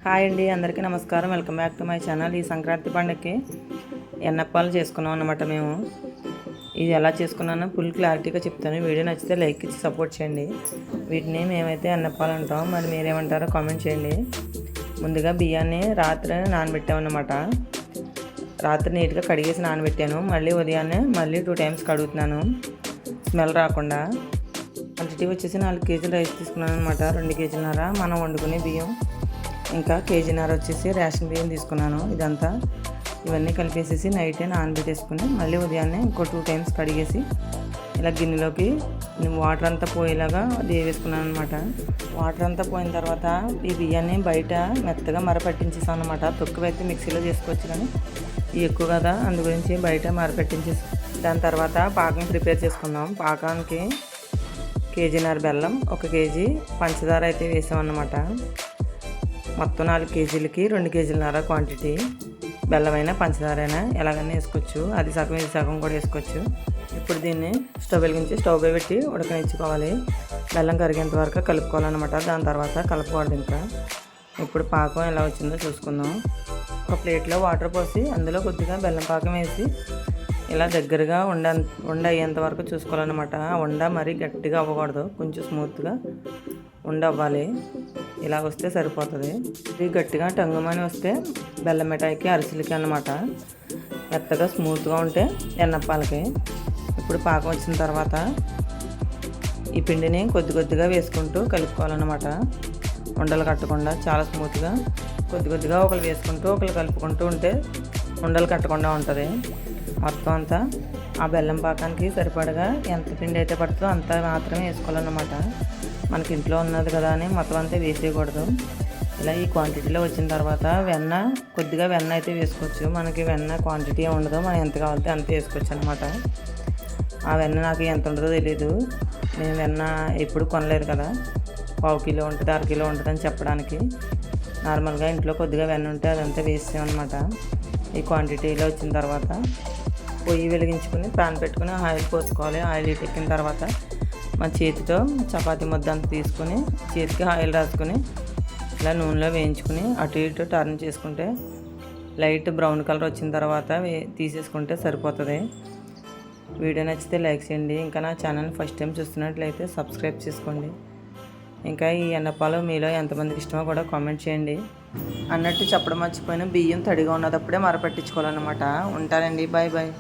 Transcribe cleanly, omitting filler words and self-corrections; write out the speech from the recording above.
Hi అండి, అందరికీ నమస్కారం. Welcome back to my channel. ఈ సంక్రాంతి పండుగకి ఎన్నప్పాలు చేసుకున్నాం అన్నమాట. మేము ఇది ఎలా చేసుకున్నానో ఫుల్ క్లారిటీగా చెప్తాను. వీడియో నచ్చితే లైక్ ఇచ్చి సపోర్ట్ చేయండి. వీటిని మేమైతే ఎన్నప్పాలు అంటాం, మరి మీరేమంటారో కామెంట్ చేయండి. ముందుగా బియ్యాన్ని రాత్రి నానబెట్టామన్నమాట. రాత్రి నీట్గా కడిగేసి నానబెట్టాను. మళ్ళీ ఉదయాన్నే మళ్ళీ 2 టైమ్స్ కడుగుతున్నాను, స్మెల్ రాకుండా. క్వాంటిటీ వచ్చేసి 4 కేజీలు రైస్ తీసుకున్నాను అనమాట. 2 కేజీలన్నర మనం వండుకునే బియ్యం, ఇంకా కేజీన్నర వచ్చేసి రేషన్ బియ్యం తీసుకున్నాను. ఇవన్నీ కలిపేసేసి నైటే నానబెట్టేసుకుని మళ్ళీ ఉదయాన్నే ఇంకో 2 టైమ్స్ కడిగేసి ఇలా గిన్నెలోకి వాటర్ అంతా పోయేలాగా వేసుకున్నాను అనమాట. వాటర్ అంతా పోయిన తర్వాత ఈ బియ్యాన్ని బయట మెత్తగా మరపట్టించేసాను అనమాట. తొక్కువైతే మిక్సీలో చేసుకోవచ్చు, కానీ ఇవి ఎక్కువ కదా, అందు గురించి బయట మరపట్టించేసి దాని తర్వాత పాకం ప్రిపేర్ చేసుకుందాం. పాకానికి కేజీన్నర బెల్లం, 1 కేజీ పంచదార అయితే వేసామన్నమాట. మొత్తం 4 కేజీలకి 2 కేజీలన్నర క్వాంటిటీ. బెల్లమైనా పంచదారైనా ఎలాగైనా వేసుకోవచ్చు, అది సగం ఇది సగం కూడా వేసుకోవచ్చు. ఇప్పుడు దీన్ని స్టవ్ వెలిగించి స్టవ్ పై పెట్టి ఉడకనిచ్చుకోవాలి. బెల్లం కరిగేంత వరకు కలుపుకోవాలన్నమాట. దాని తర్వాత కలపకూడదు ఇంకా. ఇప్పుడు పాకం ఎలా వచ్చిందో చూసుకుందాం. ఒక ప్లేట్లో వాటర్ పోసి అందులో కొద్దిగా బెల్లం పాకం వేసి ఇలా దగ్గరగా ఉండ అయ్యేంత వరకు చూసుకోవాలన్నమాట. ఉండ మరీ గట్టిగా అవ్వకూడదు, కొంచెం స్మూత్గా అవ్వాలి. ఇలా వస్తే సరిపోతుంది. ఇది గట్టిగా టంగుమని వస్తే బెల్లం మిఠాయికి అరిసెలకి అన్నమాట. మెత్తగా స్మూత్గా ఉంటే ఎన్నప్పాలకి. ఇప్పుడు పాకం వచ్చిన తర్వాత ఈ పిండిని కొద్దిగా వేసుకుంటూ కలుపుకోవాలన్నమాట. ఉండలు కట్టకుండా చాలా స్మూత్గా కొద్దిగా ఒకరు వేసుకుంటూ ఒకరు కలుపుకుంటూ ఉంటే ఉండలు కట్టకుండా ఉంటుంది. మొత్తం అంతా ఆ బెల్లం పాకానికి సరిపడగా ఎంత పిండి అయితే పడుతుందో అంత మాత్రమే వేసుకోవాలన్నమాట. మనకి ఇంట్లో ఉన్నది కదా అని మొత్తం అంతా వేసేయకూడదు. ఇలా ఈ క్వాంటిటీలో వచ్చిన తర్వాత కొద్దిగా వెన్న అయితే వేసుకోవచ్చు. మనకి వెన్న క్వాంటిటీ ఉండదు, మనం ఎంత కావాలంటే అంత వేసుకోవచ్చు అనమాట. ఆ వెన్న నాకు ఎంత ఉంటుందో తెలీదు, నేను వెన్న ఎప్పుడు కొనలేదు కదా. 1/2 కిలో ఉంటుంది, 1/2 కిలో ఉంటుంది అని చెప్పడానికి. నార్మల్గా ఇంట్లో కొద్దిగా వెన్న ఉంటే అదంతా వేసామన్నమాట. ఈ క్వాంటిటీలో వచ్చిన తర్వాత పొయ్యి వెలిగించుకుని ప్యాన్ పెట్టుకుని ఆయిల్ పోసుకోవాలి. ఆయిల్ ఎక్కిన తర్వాత మన చేతితో చపాతీ ముద్ద అంతా తీసుకుని చేతికి ఆయిల్ రాసుకుని ఇలా నూనెలో వేయించుకుని అటు ఇటు టర్న్ చేసుకుంటే లైట్ బ్రౌన్ కలర్ వచ్చిన తర్వాత తీసేసుకుంటే సరిపోతుంది. వీడియో నచ్చితే లైక్ చేయండి. ఇంకా నా ఛానల్ ఫస్ట్ టైం చూస్తున్నట్లయితే సబ్స్క్రైబ్ చేసుకోండి. ఇంకా ఈ ఎన్నప్పాలు మీలో ఎంతమందికి ఇష్టమో కూడా కామెంట్ చేయండి. అన్నట్టు చెప్పడం మర్చిపోయిన, బియ్యం తడిగా ఉన్నదప్పుడే మరపట్టించుకోవాలన్నమాట. ఉంటానండి, బాయ్ బాయ్.